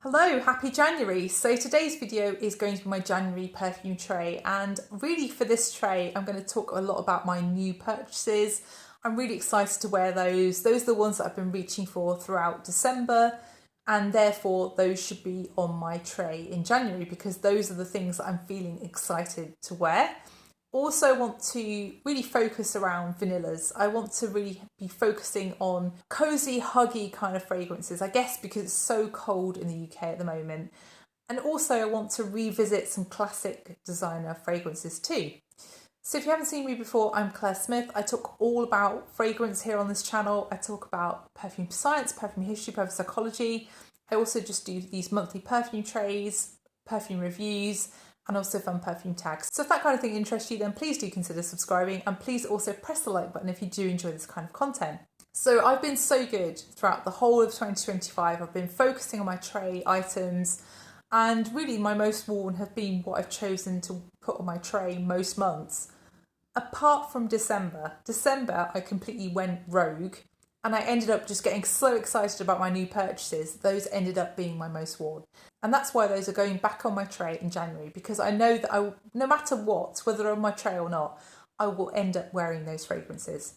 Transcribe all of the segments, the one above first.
Hello, happy January. So today's video is going to be my January perfume tray, and really for this tray I'm going to talk a lot about my new purchases. I'm really excited to wear those. Those are the ones that I've been reaching for throughout December, and therefore those should be on my tray in January because those are the things that I'm feeling excited to wear. Also want to really focus around vanillas. I want to really be focusing on cozy, huggy kind of fragrances, I guess because it's so cold in the UK at the moment. And also I want to revisit some classic designer fragrances too. So if you haven't seen me before, I'm Claire Smith. I talk all about fragrance here on this channel. I talk about perfume science, perfume history, perfume psychology. I also just do these monthly perfume trays, perfume reviews, and also fun perfume tags. So if that kind of thing interests you, then please do consider subscribing, and please also press the like button if you do enjoy this kind of content. So I've been so good throughout the whole of 2025. I've been focusing on my tray items, and really my most worn have been what I've chosen to put on my tray most months. Apart from December, I completely went rogue, and I ended up just getting so excited about my new purchases. Those ended up being my most worn. And that's why those are going back on my tray in January, because I know that no matter what, whether they're on my tray or not, I will end up wearing those fragrances.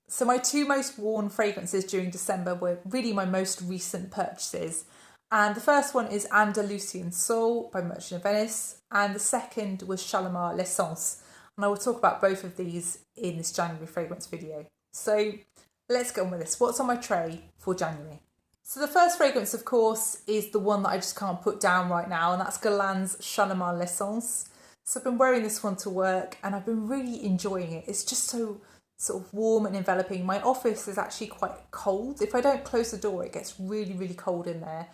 So my two most worn fragrances during December were really my most recent purchases. And the first one is Andalusian Soul by Merchant of Venice, and the second was Shalimar L'Essence. And I will talk about both of these in this January fragrance video. So let's get on with this. What's on my tray for January? So the first fragrance, of course, is the one that I just can't put down right now, and that's Guerlain's Shalimar L'Essence. So I've been wearing this one to work, and I've been really enjoying it. It's just so sort of warm and enveloping. My office is actually quite cold. If I don't close the door, it gets really, really cold in there.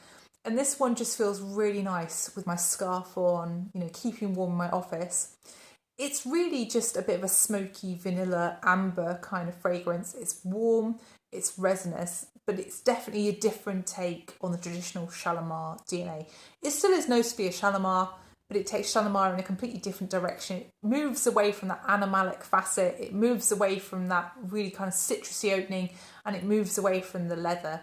And this one just feels really nice with my scarf on, keeping warm in my office. It's really just a bit of a smoky vanilla amber kind of fragrance. It's warm, it's resinous, but it's definitely a different take on the traditional Shalimar DNA. It still is noticeably a Shalimar, but it takes Shalimar in a completely different direction. It moves away from that animalic facet, it moves away from that really kind of citrusy opening, and it moves away from the leather.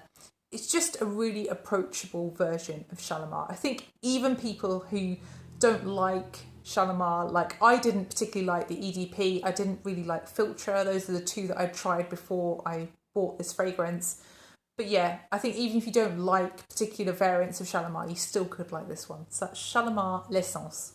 It's just a really approachable version of Shalimar. I think even people who don't like Shalimar, like I didn't particularly like the EDP, I didn't really like Filtre. Those are the two that I tried before I bought this fragrance. But yeah, I think even if you don't like particular variants of Shalimar, you still could like this one. So that's Shalimar L'Essence.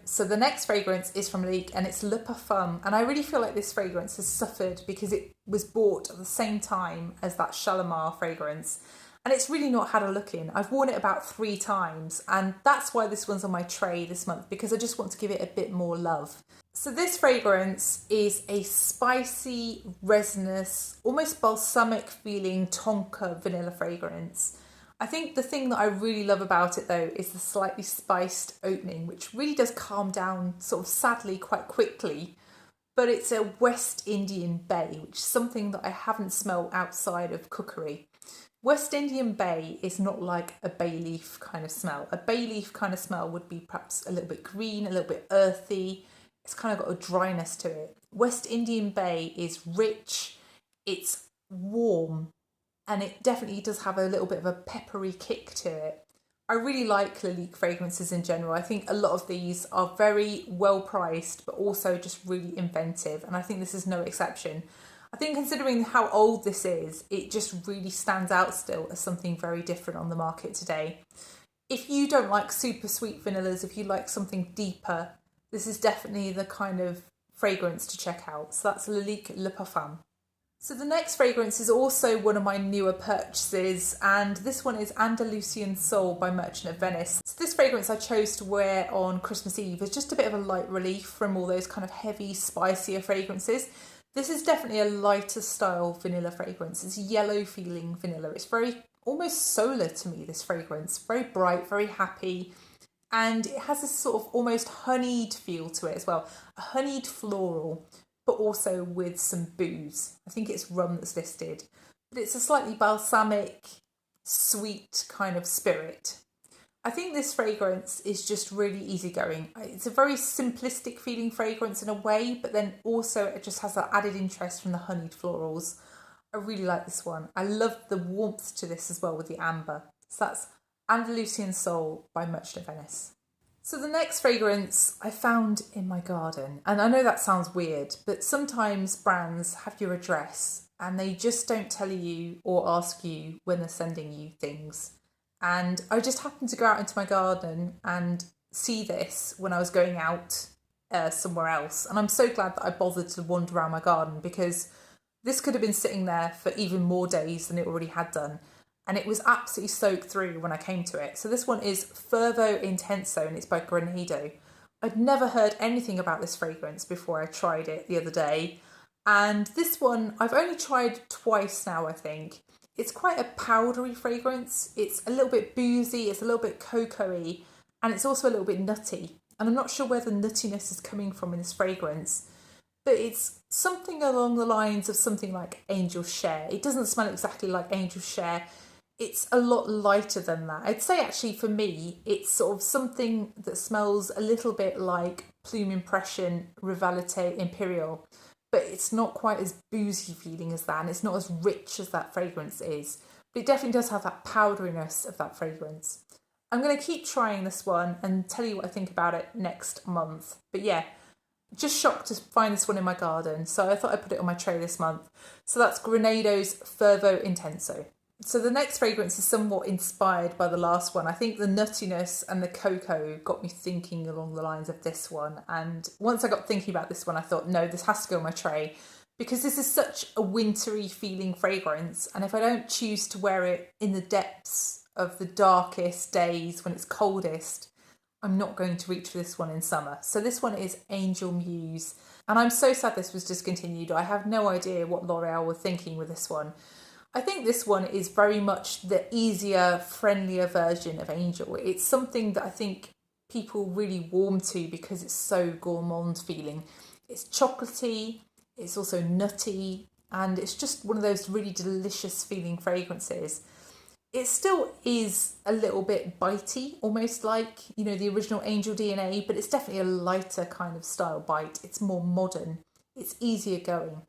So the next fragrance is from Lalique, and it's Le Parfum. And I really feel like this fragrance has suffered because it was bought at the same time as that Shalimar fragrance. And it's really not had a look in. I've worn it about 3 times, and that's why this one's on my tray this month, because I just want to give it a bit more love. So this fragrance is a spicy, resinous, almost balsamic feeling Tonka vanilla fragrance. I think the thing that I really love about it though is the slightly spiced opening, which really does calm down sort of sadly quite quickly. But it's a West Indian bay, which is something that I haven't smelled outside of cookery. West Indian bay is not like a bay leaf kind of smell. A bay leaf kind of smell would be perhaps a little bit green, a little bit earthy. It's kind of got a dryness to it. West Indian bay is rich, it's warm, and it definitely does have a little bit of a peppery kick to it. I really like Lalique fragrances in general. I think a lot of these are very well priced, but also just really inventive, and I think this is no exception. I think considering how old this is, it just really stands out still as something very different on the market today. If you don't like super sweet vanillas, if you like something deeper, this is definitely the kind of fragrance to check out. So that's Lalique Le Parfum. So the next fragrance is also one of my newer purchases, and this one is Andalusian Soul by Merchant of Venice. So this fragrance I chose to wear on Christmas Eve as just a bit of a light relief from all those kind of heavy, spicier fragrances. This is definitely a lighter style vanilla fragrance. It's yellow feeling vanilla. It's very almost solar to me, this fragrance. Very bright, very happy. And it has this sort of almost honeyed feel to it as well. A honeyed floral, but also with some booze. I think it's rum that's listed. But it's a slightly balsamic, sweet kind of spirit. I think this fragrance is just really easygoing. It's a very simplistic feeling fragrance in a way, but then also it just has that added interest from the honeyed florals. I really like this one. I love the warmth to this as well with the amber. So that's Andalusian Soul by Much Venice. So the next fragrance I found in my garden, and I know that sounds weird, but sometimes brands have your address and they just don't tell you or ask you when they're sending you things. And I just happened to go out into my garden and see this when I was going out somewhere else. And I'm so glad that I bothered to wander around my garden, because this could have been sitting there for even more days than it already had done. And it was absolutely soaked through when I came to it. So this one is Fervo Intenso, and it's by Granado. I'd never heard anything about this fragrance before I tried it the other day. And this one I've only tried twice now, I think. It's quite a powdery fragrance. It's a little bit boozy, it's a little bit cocoa-y, and it's also a little bit nutty. And I'm not sure where the nuttiness is coming from in this fragrance, but it's something along the lines of something like Angel Share. It doesn't smell exactly like Angel Share. It's a lot lighter than that. I'd say actually for me, it's sort of something that smells a little bit like Plume Impression Rivalité Imperial, but it's not quite as boozy feeling as that, and it's not as rich as that fragrance is. But it definitely does have that powderiness of that fragrance. I'm going to keep trying this one and tell you what I think about it next month. But yeah, just shocked to find this one in my garden, so I thought I'd put it on my tray this month. So that's Granado's Fervo Intenso. So the next fragrance is somewhat inspired by the last one. I think the nuttiness and the cocoa got me thinking along the lines of this one. And once I got thinking about this one, I thought, no, this has to go on my tray, because this is such a wintry feeling fragrance. And if I don't choose to wear it in the depths of the darkest days when it's coldest, I'm not going to reach for this one in summer. So this one is Angel Muse. And I'm so sad this was discontinued. I have no idea what L'Oreal were thinking with this one. I think this one is very much the easier, friendlier version of Angel. It's something that I think people really warm to because it's so gourmand feeling. It's chocolatey, it's also nutty, and it's just one of those really delicious feeling fragrances. It still is a little bit bitey, almost like, the original Angel DNA, but it's definitely a lighter kind of style bite. It's more modern. It's easier going.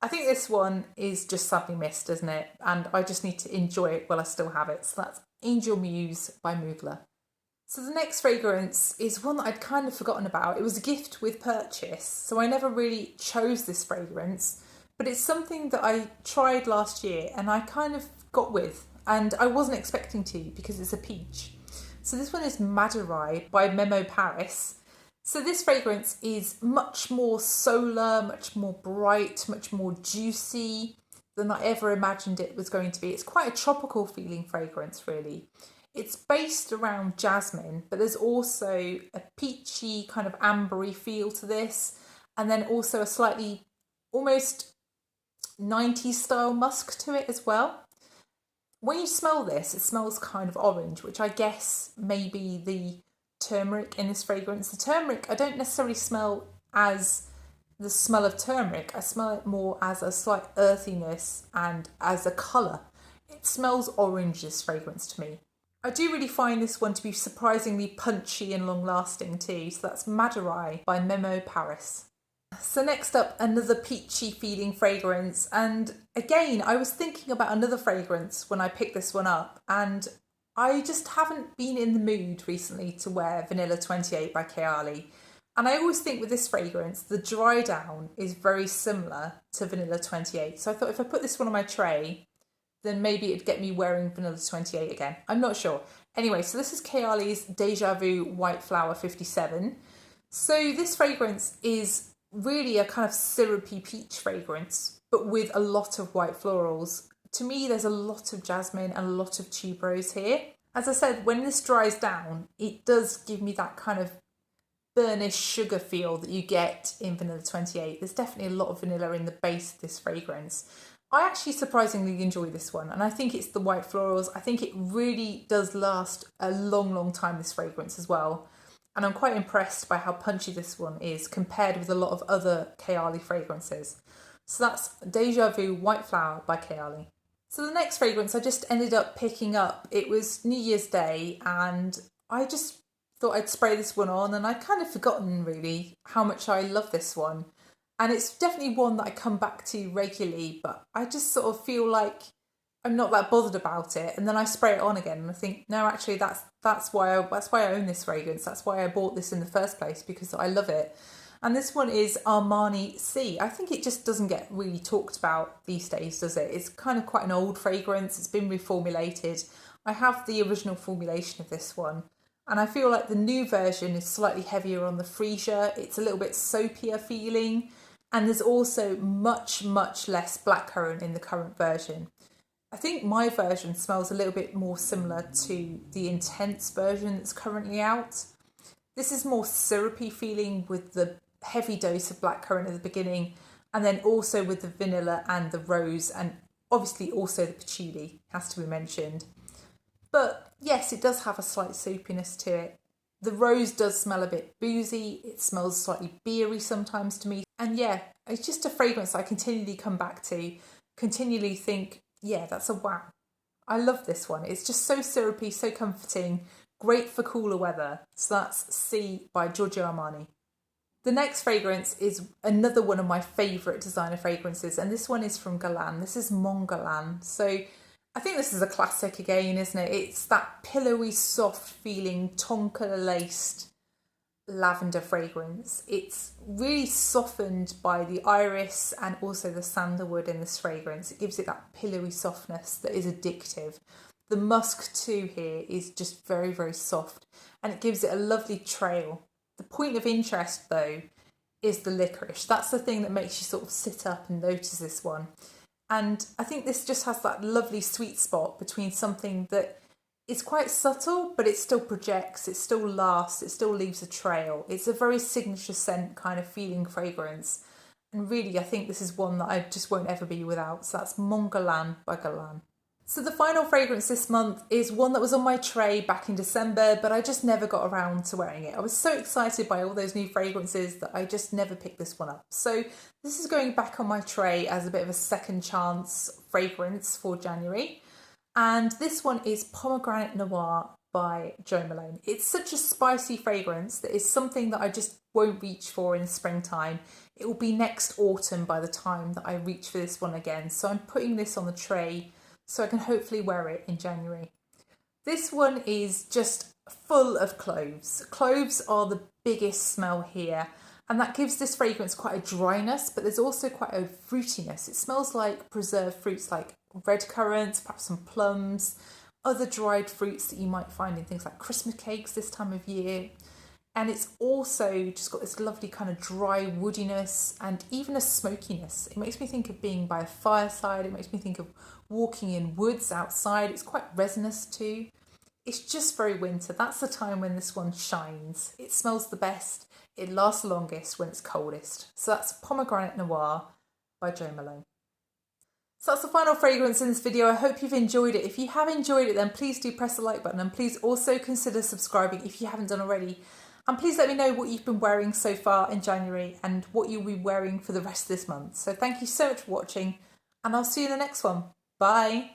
I think this one is just sadly missed, isn't it? And I just need to enjoy it while I still have it. So that's Angel Muse by Mugler. So the next fragrance is one that I'd kind of forgotten about. It was a gift with purchase, so I never really chose this fragrance, but it's something that I tried last year and I kind of got with, and I wasn't expecting to because it's a peach. So this one is Madurai by Memo Paris. So this fragrance is much more solar, much more bright, much more juicy than I ever imagined it was going to be. It's quite a tropical feeling fragrance, really. It's based around jasmine, but there's also a peachy kind of ambery feel to this, and then also a slightly almost 90s style musk to it as well. When you smell this, it smells kind of orange, which I guess may be the turmeric in this fragrance. The turmeric I don't necessarily smell as the smell of turmeric. I smell it more as a slight earthiness and as a colour. It smells orange, this fragrance, to me. I do really find this one to be surprisingly punchy and long lasting too. So that's Madurai by Memo Paris. So next up, another peachy feeling fragrance, and again I was thinking about another fragrance when I picked this one up, and I just haven't been in the mood recently to wear Vanilla 28 by Kayali. And I always think with this fragrance, the dry down is very similar to Vanilla 28. So I thought if I put this one on my tray, then maybe it'd get me wearing Vanilla 28 again. I'm not sure. Anyway, so this is Kayali's Déjà Vu White Flower 57. So this fragrance is really a kind of syrupy peach fragrance, but with a lot of white florals. To me, there's a lot of jasmine and a lot of tuberose here. As I said, when this dries down, it does give me that kind of burnished sugar feel that you get in Vanilla 28. There's definitely a lot of vanilla in the base of this fragrance. I actually surprisingly enjoy this one, and I think it's the white florals. I think it really does last a long, long time, this fragrance as well. And I'm quite impressed by how punchy this one is compared with a lot of other Kayali fragrances. So that's Déjà Vu White Flower by Kayali. So the next fragrance I just ended up picking up. It was New Year's Day and I just thought I'd spray this one on, and I'd kind of forgotten really how much I love this one. And it's definitely one that I come back to regularly, but I just sort of feel like I'm not that bothered about it, and then I spray it on again and I think, no, actually that's why I own this fragrance. That's why I bought this in the first place, because I love it. And this one is Armani Si. I think it just doesn't get really talked about these days, does it? It's kind of quite an old fragrance. It's been reformulated. I have the original formulation of this one, and I feel like the new version is slightly heavier on the freesia. It's a little bit soapier feeling, and there's also much less blackcurrant in the current version. I think my version smells a little bit more similar to the Intense version that's currently out. This is more syrupy feeling with the heavy dose of blackcurrant at the beginning, and then also with the vanilla and the rose, and obviously also the patchouli has to be mentioned. But yes, it does have a slight soapiness to it. The rose does smell a bit boozy. It smells slightly beery sometimes to me. And yeah, it's just a fragrance I continually come back to, continually think, yeah, that's a wow. I love this one. It's just so syrupy, so comforting, great for cooler weather. So that's Si by Giorgio Armani. The next fragrance is another one of my favourite designer fragrances, and this one is from Guerlain. This is Mon Guerlain. So I think this is a classic again, isn't it? It's that pillowy, soft feeling, tonka laced lavender fragrance. It's really softened by the iris and also the sandalwood in this fragrance. It gives it that pillowy softness that is addictive. The musk too here is just very soft, and it gives it a lovely trail. The point of interest though is the licorice. That's the thing that makes you sort of sit up and notice this one. And I think this just has that lovely sweet spot between something that is quite subtle, but it still projects, it still lasts, it still leaves a trail. It's a very signature scent kind of feeling fragrance. And really, I think this is one that I just won't ever be without. So that's Mon Guerlain by Guerlain. So the final fragrance this month is one that was on my tray back in December, but I just never got around to wearing it. I was so excited by all those new fragrances that I just never picked this one up. So this is going back on my tray as a bit of a second chance fragrance for January. And this one is Pomegranate Noir by Jo Malone. It's such a spicy fragrance that is something that I just won't reach for in springtime. It will be next autumn by the time that I reach for this one again. So I'm putting this on the tray so I can hopefully wear it in January. This one is just full of cloves. Cloves are the biggest smell here, and that gives this fragrance quite a dryness, but there's also quite a fruitiness. It smells like preserved fruits like red currants, perhaps some plums, other dried fruits that you might find in things like Christmas cakes this time of year. And it's also just got this lovely kind of dry woodiness and even a smokiness. It makes me think of being by a fireside. It makes me think of walking in woods outside. It's quite resinous too. It's just very winter. That's the time when this one shines. It smells the best. It lasts longest when it's coldest. So that's Pomegranate Noir by Jo Malone. So that's the final fragrance in this video. I hope you've enjoyed it. If you have enjoyed it, then please do press the like button, and please also consider subscribing if you haven't done already. And please let me know what you've been wearing so far in January and what you'll be wearing for the rest of this month. So thank you so much for watching, and I'll see you in the next one. Bye.